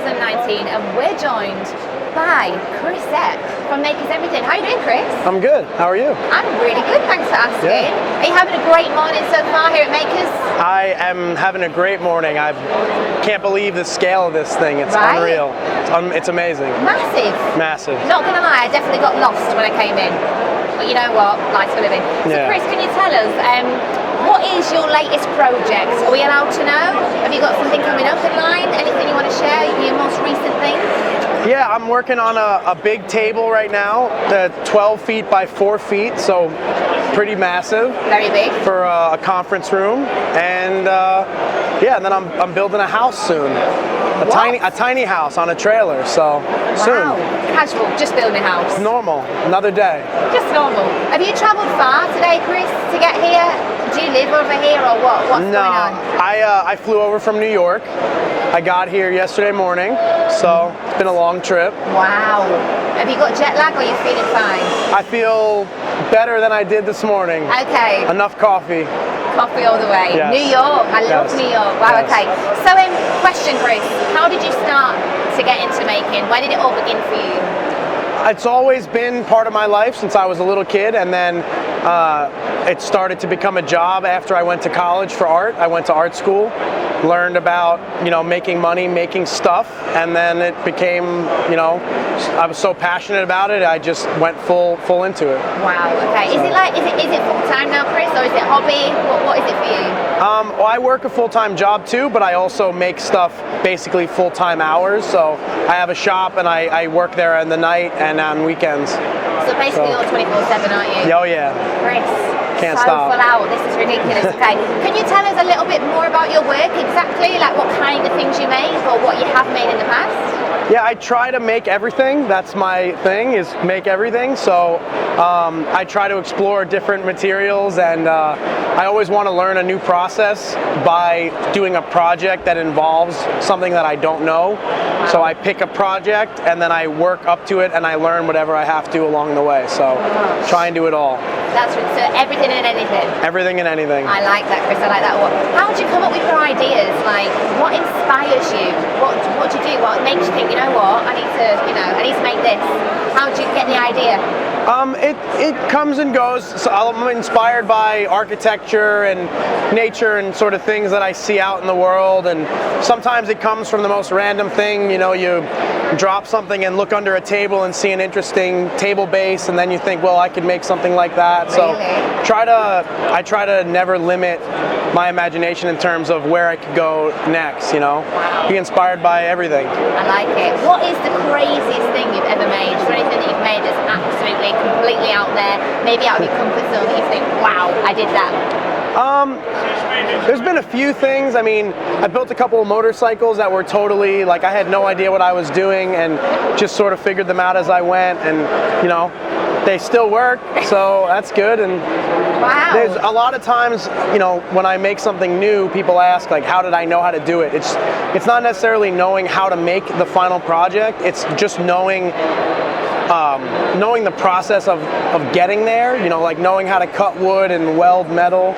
2019, and we're joined by Chris Zeppieri from Makers Everything. How are you doing, Chris? I'm good. How are you? I'm really good, thanks for asking. Yeah. Are you having a great morning so far here at Makers? I am having a great morning. I can't believe the scale of this thing. It's unreal. It's amazing. Massive. Massive. Not gonna lie, I definitely got lost when I came in. But you know what? Life's for living. So Chris, can you tell us, what is your latest project? Are we allowed to know? Have you got something coming up in line? Anything you want to share? Your most recent thing? Yeah, I'm working on a big table right now, 12 feet by 4 feet, so pretty massive. Very big. For a conference room, and and then I'm building a house soon. A tiny house on a trailer, so soon. Wow, casual, just building a house. Normal, another day. Just normal. Have you travelled far today, Chris, to get here? Do you live over here or what? What's going on? I flew over from New York. I got here yesterday morning, so it's been a long trip. Wow. Have you got jet lag or are you feeling fine? I feel better than I did this morning. Okay. Enough coffee. Coffee all the way. Yes. New York, I love New York. Wow, yes. Okay. So, question, Chris, how did you start to get into making? Where did it all begin for you? It's always been part of my life since I was a little kid, and then it started to become a job after I went to college for art. I went to art school, learned about, making money, making stuff, and then it became, I was so passionate about it, I just went full into it. Wow, okay. So. Is it full time now, Chris, or is it hobby? What is it for you? Well, I work a full-time job too, but I also make stuff basically full-time hours. So I have a shop and I work there in the night and on weekends. So basically you're 24/7, aren't you? Oh yeah. Chris, can't so stop. Full out. This is ridiculous. Okay, can you tell us a little bit more about your work exactly? Like what kind of things you make or what you have made in the past? Yeah, I try to make everything. That's my thing, is make everything. So I try to explore different materials, and I always want to learn a new process by doing a project that involves something that I don't know. So I pick a project and then I work up to it and I learn whatever I have to along the way. So try and do it all. That's so everything and anything. Everything and anything. I like that, Chris. I like that. How do you come up with your ideas? Like, what inspires you? What do you do? What makes you think, you know what, I need to make this? How do you get the idea? It comes and goes. So I'm inspired by architecture and nature and sort of things that I see out in the world, and sometimes it comes from the most random thing. You drop something and look under a table and see an interesting table base, and then you think, well, I could make something like that. Really? So I try to never limit my imagination in terms of where I could go next. Wow. Be inspired by everything. I like it. What is the craziest thing you've ever made? Is there anything that you've made that's absolutely completely out there, maybe out of your comfort zone, that you think, wow, I did that? There's been a few things. I mean, I built a couple of motorcycles that were totally, like, I had no idea what I was doing and just sort of figured them out as I went, and they still work, so that's good. And wow. There's a lot of times, when I make something new, people ask, like, how did I know how to do it? It's not necessarily knowing how to make the final project, it's just knowing the process of getting there, like knowing how to cut wood and weld metal.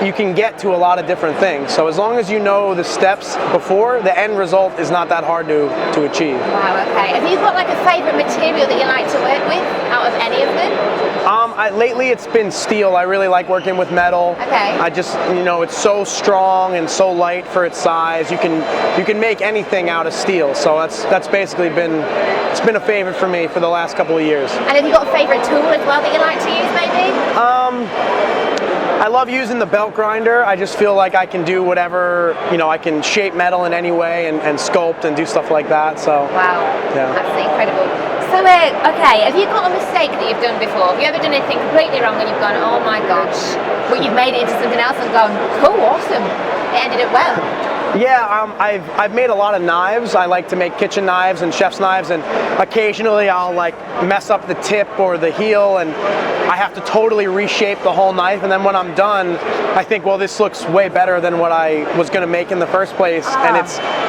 You can get to a lot of different things. So as long as you know the steps before, the end result is not that hard to achieve. Wow, okay. Have you got like a favorite material that you like to work with out of any of them? Lately it's been steel. I really like working with metal. Okay. I just, it's so strong and so light for its size. You can make anything out of steel. So that's basically been a favorite for me for the last couple of years. And have you got a favorite tool as well that you like to use, maybe? I love using the belt grinder. I just feel like I can do whatever, I can shape metal in any way and sculpt and do stuff like that. So wow, yeah. Absolutely incredible. So, okay, have you got a mistake that you've done before? Have you ever done anything completely wrong and you've gone, oh my gosh, but you've made it into something else and gone, cool, awesome, it ended up well? Yeah, I've made a lot of knives. I like to make kitchen knives and chef's knives, and occasionally I'll like mess up the tip or the heel, and I have to totally reshape the whole knife, and then when I'm done, I think, well, this looks way better than what I was going to make in the first place. And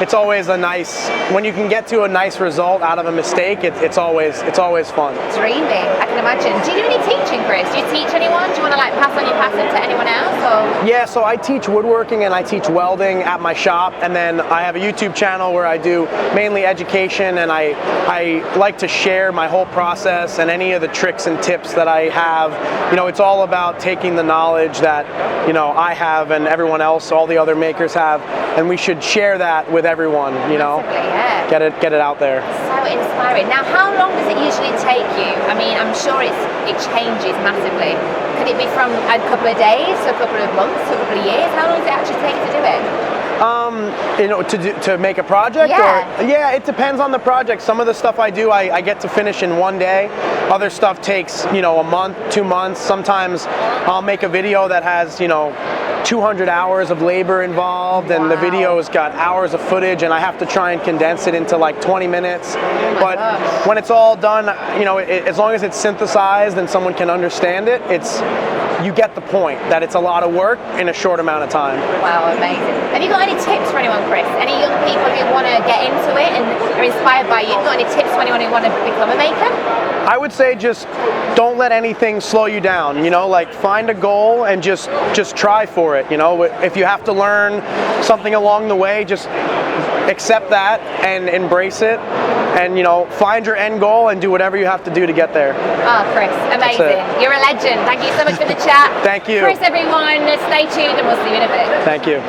it's always a nice, when you can get to a nice result out of a mistake, it's always fun. Dreamy, I can imagine. Do you do any teaching, Chris? Do you teach anyone? Do you want to like pass on your passion to anyone else? Or? Yeah, so I teach woodworking and I teach welding at my shop, and then I have a YouTube channel where I do mainly education, and I like to share my whole process and any of the tricks and tips that I have. You know, it's all about taking the knowledge that, you know, I have and everyone else, all the other makers have, and we should share that with everyone, you know. Yeah. Get it out there. So inspiring. Now, how long does it usually take you? I mean, I'm sure it changes massively. Could it be from a couple of days to a couple of months to a couple of years? How long does it actually take to do it? You know, to make a project? Yeah. Or, yeah, it depends on the project. Some of the stuff I do, I get to finish in one day. Other stuff takes, you know, a month, 2 months. Sometimes I'll make a video that has, you know, 200 hours of labor involved, and the video's got hours of footage, and I have to try and condense it into like 20 minutes. But when it's all done, you know, as long as it's synthesized and someone can understand it, you get the point that it's a lot of work in a short amount of time. Wow, amazing. Have you got any tips for anyone, Chris? Any young people who want to get into it and are inspired by you? Got any tips for anyone who want to become a maker? I would say just don't let anything slow you down, you know, like find a goal and just try for it, you know. If you have to learn something along the way, just accept that and embrace it, and, you know, find your end goal and do whatever you have to do to get there. Oh, Chris, amazing. You're a legend. Thank you so much for the chat. Thank you. Chris, everyone, stay tuned and we'll see you in a bit. Thank you.